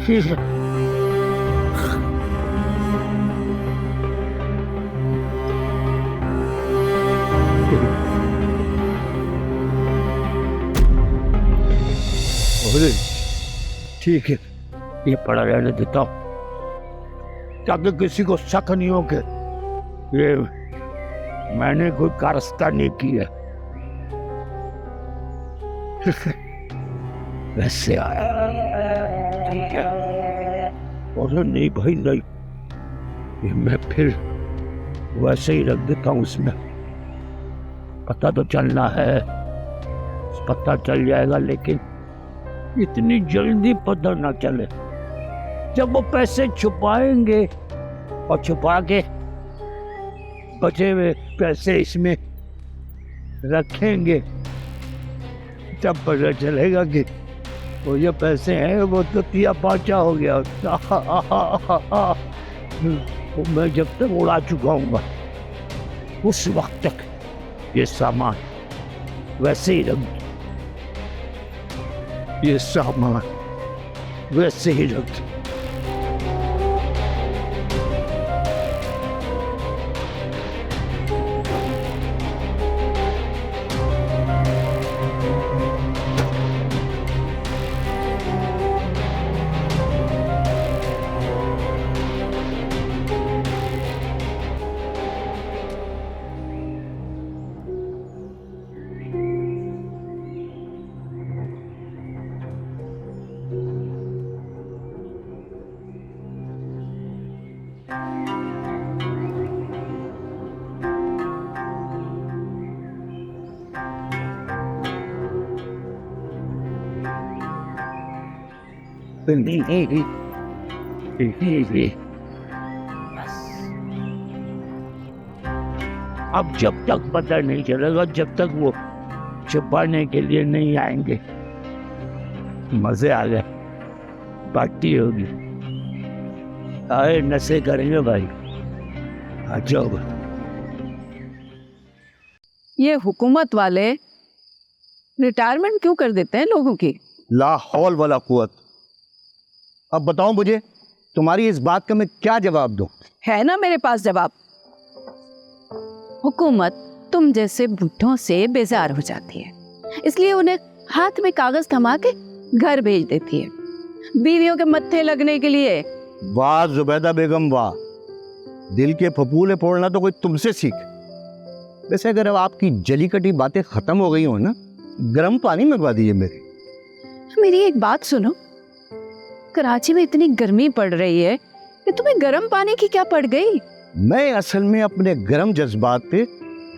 ठीक है, ये पड़ा रहने देता हूँ ताकि किसी को शक नहीं हो कि ये मैंने कोई कारस्तानी की है। वैसे आया और नहीं भाई नहीं, ये मैं फिर वैसे ही रख देता हूँ इसमें। पता तो चलना है, पता चल जाएगा, लेकिन इतनी जल्दी पता ना चले। जब वो पैसे छुपाएंगे और छुपा के बचे हुए पैसे इसमें रखेंगे, तब पता चलेगा कि वो जो पैसे हैं वो तो तिया पाचा हो गया। वो मैं जब तक उड़ा चुका हूँ उस वक्त तक ये सामान वैसे ही रख, ये सामान वैसे ही रख। अब जब तक पता नहीं चलेगा, जब तक वो छुपाने के लिए नहीं आएंगे। मजे आ गए, पार्टी होगी, आए नशे करेंगे भाई। आ जाओ। ये हुकूमत वाले रिटायरमेंट क्यों कर देते हैं लोगों की? ला हौल वाला कुव्वत। अब बताओ मुझे, तुम्हारी इस बात का मैं क्या जवाब दूं? है ना मेरे पास जवाब। हुकूमत तुम जैसे बुढ़ों से बेजार हो जाती है, इसलिए उन्हें हाथ में कागज थमा के घर भेज देती है, बीवियों के मत्थे लगने के लिए। वाह जुबैदा बेगम वाह, दिल के फपूले फोड़ना तो कोई तुमसे सीख। वैसे अगर अब आपकी जली कटी बातें खत्म हो गई हो ना, गर्म पानी मंगवा दीजिए मेरी एक बात सुनो, कराची में इतनी गर्मी पड़ रही है कि तुम्हें गर्म पानी की क्या पड़ गई? मैं असल में अपने गर्म जज्बात पे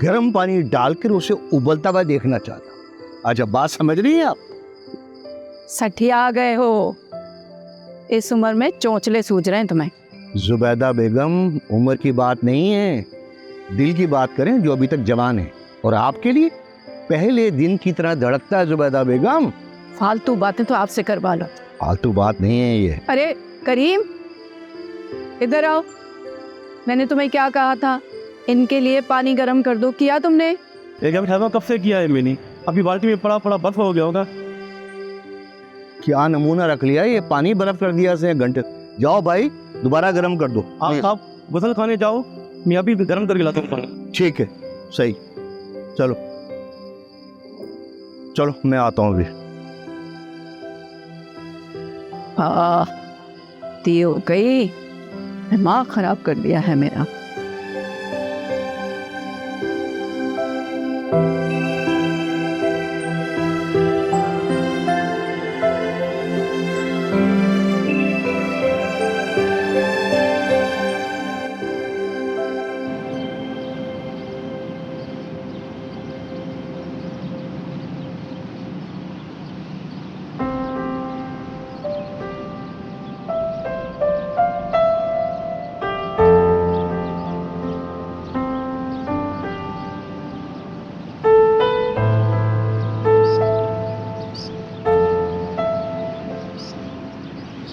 गर्म पानी डालकर उसे उबलता हुआ देखना चाहता। आज अब बात समझ रही हैं आप? सठिया आ गए हो, इस उम्र में चोंचले सूझ रहे हैं तुम्हें। जुबैदा बेगम, उम्र की बात नहीं है, दिल की बात करें जो अभी तक जवान है और आपके लिए पहले दिन की तरह धड़कता है। जुबैदा बेगम, फालतू बातें तो आपसे करवा लो। फालतू बात नहीं है ये। अरे करीम, इधर आओ। मैंने तुम्हें क्या कहा था, इनके लिए पानी गर्म कर दो, किया तुमने? कब से किया है मैंने, अभी बाल्टी में पड़ा पड़ा बर्फ हो गया होगा। क्या नमूना रख लिया, ये पानी बर्फ कर दिया से घंटे। जाओ भाई, दोबारा गर्म कर दो। आप गुसल खाने जाओ, मैं अभी गर्म करके लाता हूँ पानी। ठीक है, सही, चलो चलो मैं आता हूँ अभी। ती हो गई, दिमाग खराब कर दिया है मेरा।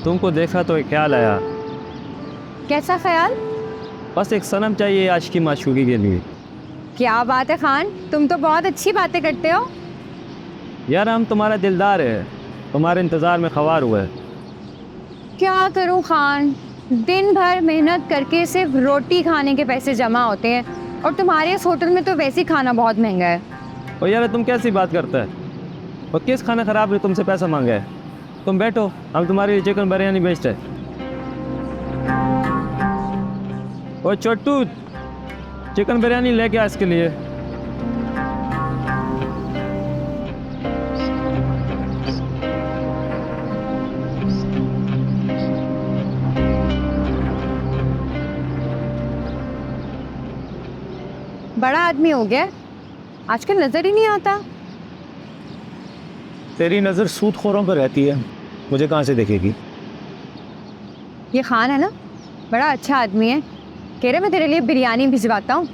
तुमको देखा तो एक ख्याल आया। कैसा ख्याल? बस एक सनम चाहिए आज की माशूकी के लिए। क्या बात है खान, तुम तो बहुत अच्छी बातें करते हो। यार हम तुम्हारा दिलदार है, तुम्हारे इंतज़ार में ख्वार हुआ है। क्या करूं खान, दिन भर मेहनत करके सिर्फ रोटी खाने के पैसे जमा होते हैं और तुम्हारे इस होटल में तो वैसे ही खाना बहुत महंगा है। और यार तुम कैसी बात करता है? और किस खाना खराब है तुमसे पैसा मांगा है? तुम बैठो, हम तुम्हारे लिए चिकन बिरयानी बेचते हैं। और छोटू, चिकन बिरयानी लेके आ इसके लिए। बड़ा आदमी हो गया, आजकल नजर ही नहीं आता। तेरी नज़र सूदखोरों पर रहती है, मुझे कहाँ से देखेगी? ये खान है ना, बड़ा अच्छा आदमी है, कह रहे मैं तेरे लिए बिरयानी भिजवाता हूँ।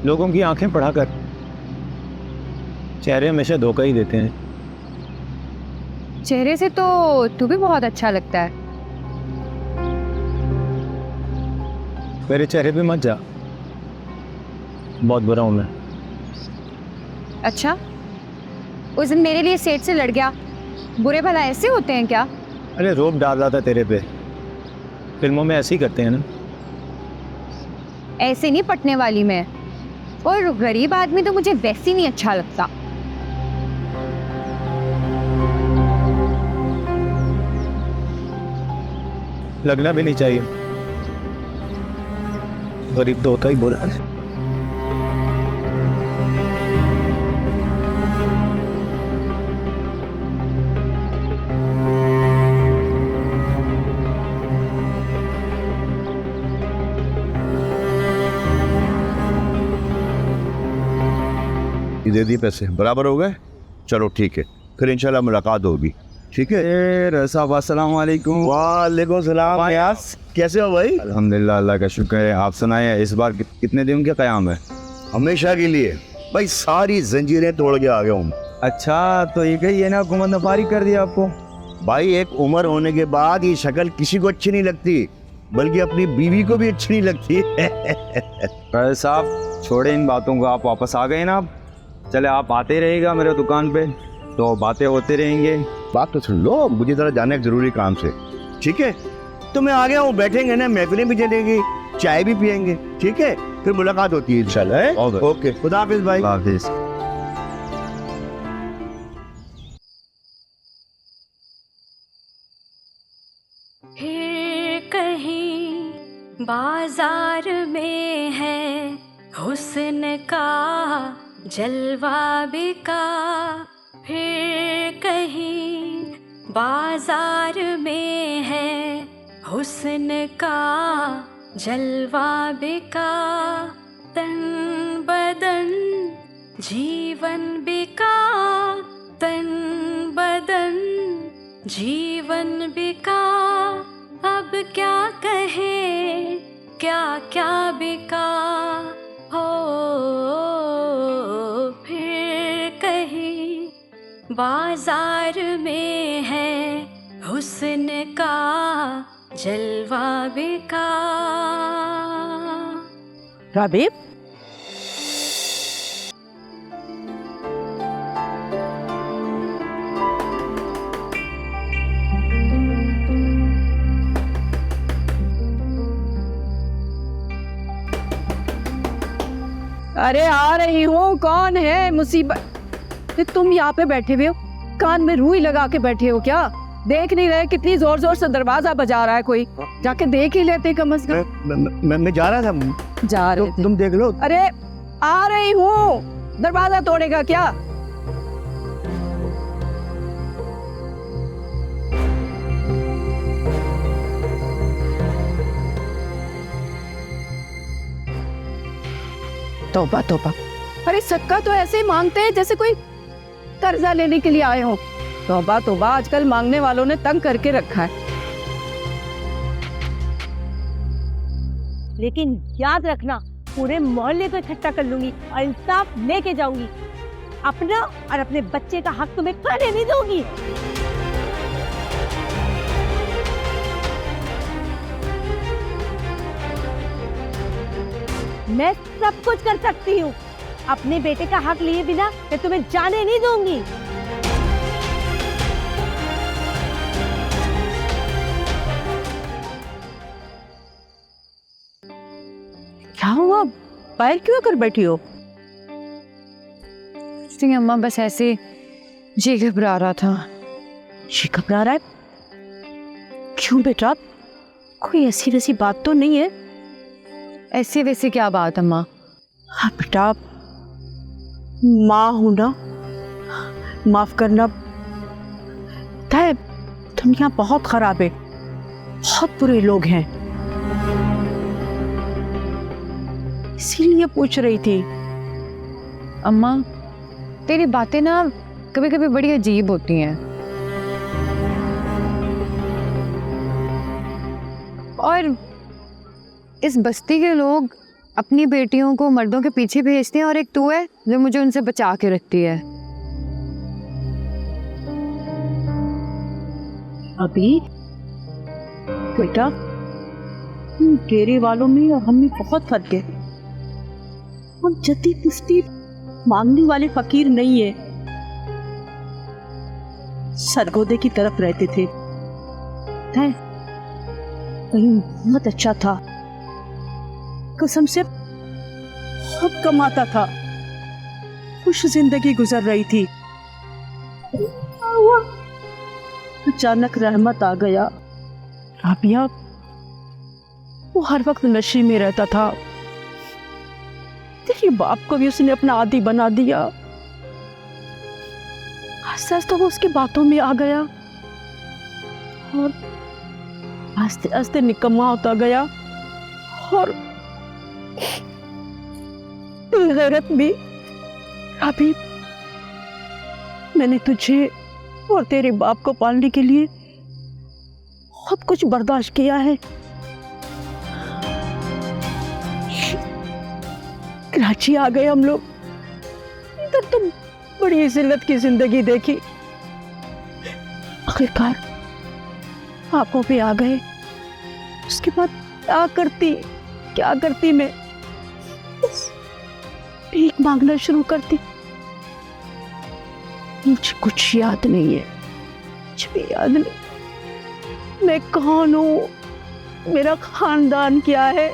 लोगों की आंखें पढ़ा कर चेहरे हमेशा धोखा ही देते हैं। चेहरे से तो तू भी बहुत अच्छा लगता है। मेरे चेहरे पे मत जा, बहुत बुरा हूं मैं। अच्छा, उस दिन मेरे लिए सेठ से लड़ गया, बुरे भला ऐसे होते हैं क्या? अरे रोब डाल रहा था तेरे पे, फिल्मों में ऐसे ही करते हैं ना। ऐसे नहीं पटने वाली मैं, और गरीब आदमी तो मुझे वैसे ही नहीं अच्छा लगता। लगना भी नहीं चाहिए, गरीब तो होता ही बुरा है। दे दिए पैसे, बराबर हो गए? चलो ठीक है, फिर इंशाल्लाह मुलाकात होगी। ठीक है साहब, अस्सलाम वालेकुम। वालेकुम सलाम। कैसे हो भाई? अल्हम्दुलिल्लाह, अल्लाह का शुक्र है। आप सुनाए, इस बार कितने दिन का क़याम है? हमेशा के लिए भाई, सारी जंजीरें तोड़ के आ गया हूँ। अच्छा, तो ये कही है ना, हुकूमत ने फारिग कर दिया आपको? भाई एक उम्र होने के बाद ये शक्ल किसी को अच्छी नहीं लगती, बल्कि अपनी बीवी को भी अच्छी नहीं लगती। भाई साहब छोड़े इन बातों को, आप वापस आ गए ना। आप चले, आप आते रहेगा मेरे दुकान पे तो बातें होते रहेंगे। बात तो सुन लो, मुझे जरा जाना है जरूरी काम से। ठीक है, तो मैं आ गया हूँ, बैठेंगे ना, महफिलें भी चलेंगी, चाय भी पियेंगे। ठीक है, फिर मुलाकात होती है इंशाल्लाह। ओके, खुदा हाफिज भाई। हाफिज। फिर कहीं बाजार में है हुस्न का जलवा बिका, फिर कहीं बाजार में है हुस्न का जलवा बिका, तन बदन जीवन बिका, तन बदन जीवन बिका, अब क्या कहें क्या क्या बिका हो, फिर कहीं बाजार में है हुस्न का जलवा बिका। राबीब, अरे आ रही हूँ। कौन है? मुसीबत। तुम यहाँ पे बैठे हुए हो, कान में रुई लगा के बैठे हो क्या? देख नहीं रहे कितनी जोर जोर से दरवाजा बजा रहा है? कोई जाके देख ही लेते कम से कम। मैं जा रहा था। जा रहे थे? तुम देख लो। अरे आ रही हूँ, दरवाजा तोड़ेगा क्या? तौबा तौबा। अरे सदका तो ऐसे ही मांगते हैं जैसे कोई कर्जा लेने के लिए आए हो। तौबा तौबा, आजकल मांगने वालों ने तंग करके रखा है। लेकिन याद रखना, पूरे मोहल्ले को इकट्ठा कर लूंगी और इंसाफ लेके जाऊंगी। अपना और अपने बच्चे का हक तुम्हें खाने नहीं दूंगी। मैं सब कुछ कर सकती हूँ, अपने बेटे का हक लिए बिना मैं तुम्हें जाने नहीं दूंगी। क्या हुआ, पैर क्यों कर बैठी हो? नहीं अम्मा, बस ऐसे जी घबरा रहा था। जी घबरा रहा है? क्यों बेटा, कोई ऐसी वैसी बात तो नहीं है? ऐसे वैसे क्या बात अम्मा? हाँ बेटा, माँ हूं ना, माफ करना। है दुनिया बहुत खराब है, बहुत बुरे लोग हैं, इसीलिए पूछ रही थी। अम्मा तेरी बातें ना कभी कभी बड़ी अजीब होती हैं, और इस बस्ती के लोग अपनी बेटियों को मर्दों के पीछे भेजते हैं, और एक तू है जो मुझे उनसे बचा के रखती है। अभी बेटा, डेरे वालों में और हम में बहुत फर्क है। हम जद्दी पुश्ती मांगने वाले फकीर नहीं है, सरगोदे की तरफ रहते थे। कहीं बहुत अच्छा था, कसम से बहुत कमाता था, खुश जिंदगी गुजर रही थी। अचानक रहमत आ गया। राबिया वो हर वक्त नशे में रहता था, तेरे बाप को भी उसने अपना आदी बना दिया। आस्ते आस्ते वो उसकी बातों में आ गया और आस्ते आस्ते निकम्मा होता गया, और गैरत भी। अभी मैंने तुझे और तेरे बाप को पालने के लिए बहुत कुछ बर्दाश्त किया है। कराची आ गए हम लोग, इधर तुम बड़ी जिल्लत की जिंदगी देखी, आखिरकार आंखों पे आ गए। उसके बाद क्या करती मैं, बस भीख मांगना शुरू करती। मुझे कुछ याद नहीं है, कुछ भी याद नहीं। मैं कौन हूँ, मेरा खानदान क्या है,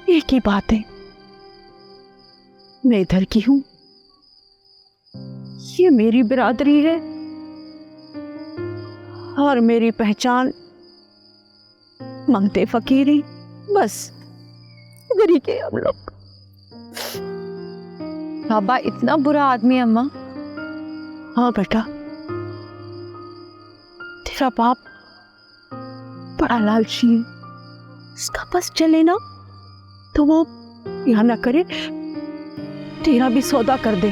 एक ही बात है, मैं इधर की हूँ, ये मेरी बिरादरी है, और मेरी पहचान मंगते फकीरी, बस इधर ही के हम लोग। बाबा इतना बुरा आदमी है अम्मा? हाँ बेटा, तेरा बाप बड़ा लालची है, इसका बस चले ना तो वो यहाँ ना करे, तेरा भी सौदा कर दे।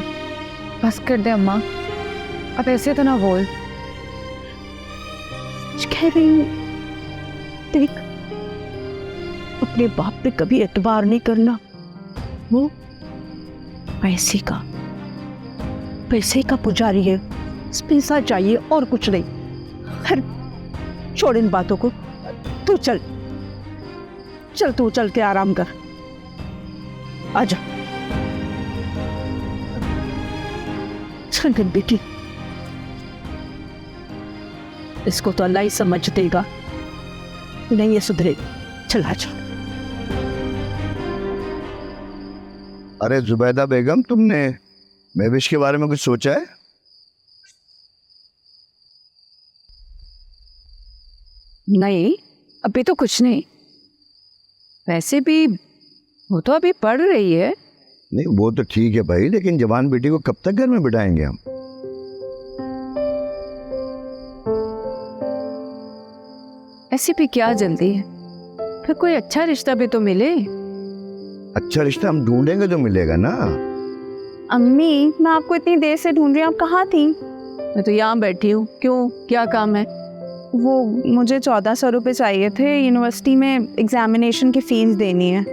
बस कर दे अम्मा, अब ऐसे तो ना बोल। कह रही हूँ, देख अपने बाप पे कभी एतबार नहीं करना, वो पैसे का पुजारी है, पैसा चाहिए और कुछ नहीं। खैर छोड़ इन बातों को, तू चल तू चल के आराम कर, आजा। चल फिर बेटी, इसको तो अल्लाह ही समझ देगा, नहीं ये सुधरेगी। चल आजा। अरे जुबैदा बेगम, तुमने महविश के बारे में कुछ सोचा है? नहीं, अभी तो कुछ नहीं। वैसे भी वो तो अभी पढ़ रही है। नहीं वो तो ठीक है भाई, लेकिन जवान बेटी को कब तक घर में बिठाएंगे हम? ऐसी भी क्या जल्दी है, फिर कोई अच्छा रिश्ता भी तो मिले। अच्छा रिश्ता हम ढूंढेंगे तो मिलेगा ना। अम्मी मैं आपको इतनी देर से ढूंढ रही हूँ, आप कहाँ थी? मैं तो यहाँ बैठी हूँ। क्यों, क्या काम है? वो मुझे 1400 रुपये चाहिए थे, यूनिवर्सिटी में एग्जामिनेशन की फीस देनी है।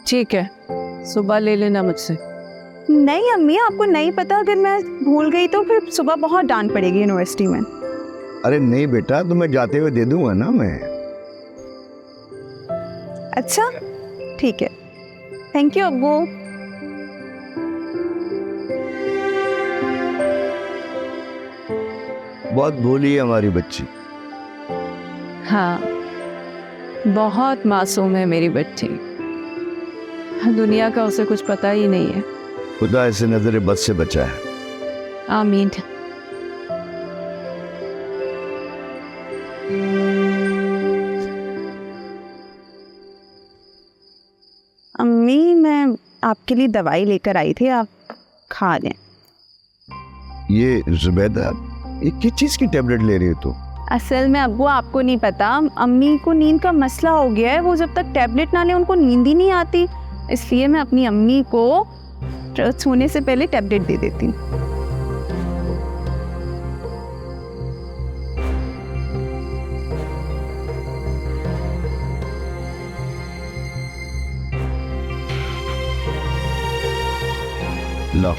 ठीक है, सुबह ले लेना मुझसे। नहीं अम्मी, आपको नहीं पता, अगर मैं भूल गई तो फिर सुबह बहुत डांट पड़ेगी यूनिवर्सिटी में। अरे नहीं बेटा, तुम्हें जाते हुए दे दूंगा ना मैं। अच्छा ठीक है, थैंक यू अब्बू। बहुत भोली है हमारी बच्ची, हाँ, बहुत मासूम है मेरी बच्ची। दुनिया का उसे कुछ पता ही नहीं है। खुदा ऐसे नजर बद से बचा है। आमीन। अम्मी, मैं आपके लिए दवाई लेकर आई थी, आप खा लें। ये जुबैदा, ये किस चीज की टेबलेट ले रही हो तू? असल में अब्बू, आपको नहीं पता, अम्मी को नींद का मसला हो गया है। वो जब तक टैबलेट ना ले उनको नींद ही नहीं आती, इसलिए मैं अपनी अम्मी को सोने से पहले टैबलेट दे देती हूँ। लो।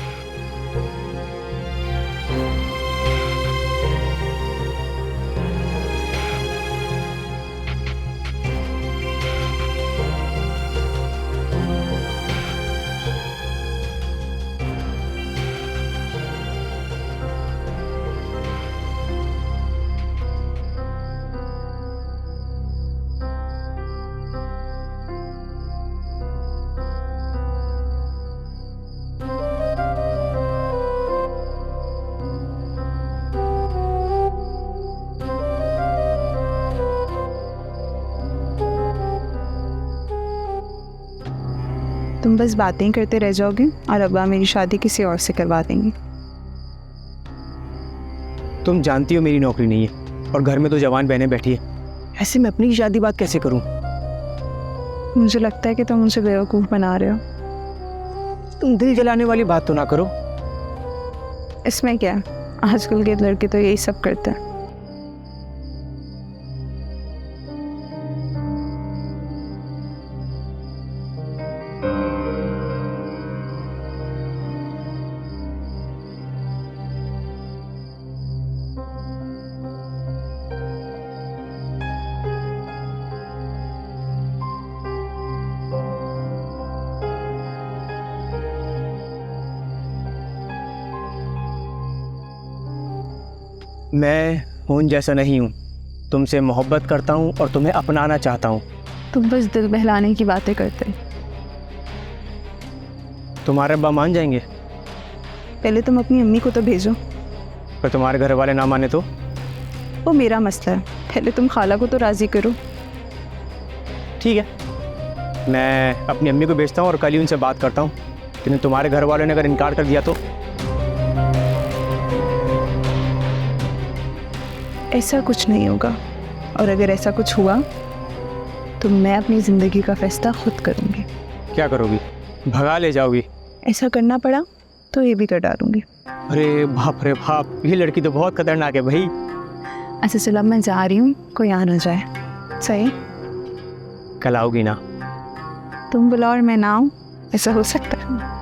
तुम बस बातें करते रह जाओगे और अब्बा मेरी शादी किसी और से करवा देंगे। तुम जानती हो मेरी नौकरी नहीं है और घर में तो जवान बहनें बैठी है, ऐसे मैं अपनी शादी बात कैसे करूं? मुझे लगता है कि तुम मुझे बेवकूफ़ बना रहे हो। तुम दिल जलाने वाली बात तो ना करो। इसमें क्या है, आजकल के लड़के तो यही सब करते हैं। मैं खून जैसा नहीं हूँ, तुमसे मोहब्बत करता हूँ और तुम्हें अपनाना चाहता हूँ। तुम बस दिल बहलाने की बातें करते। तुम्हारे अब्बा मान जाएंगे? पहले तुम अपनी अम्मी को तो भेजो। पर तुम्हारे घर वाले ना माने तो? वो मेरा मसला है, पहले तुम खाला को तो राज़ी करो। ठीक है, मैं अपनी अम्मी को भेजता हूँ और कल ही उनसे बात करता हूँ। लेकिन तुम्हारे घर वालों ने अगर इनकार कर दिया तो? ऐसा कुछ नहीं होगा, और अगर ऐसा कुछ हुआ तो मैं अपनी ज़िंदगी का फैसला खुद करूँगी। क्या करोगी? भगा ले जाओगी? ऐसा करना पड़ा तो ये भी कर डालूँगी। अरे बाप रे बाप, ये लड़की तो बहुत खतरनाक है भाई। अच्छा चलो, अब मैं जा रही हूँ, कोई आ ना जाए। सही? कल आओगी ना? तुम बुलाओ और मैं ना आऊँ, ऐसा हो सकता है?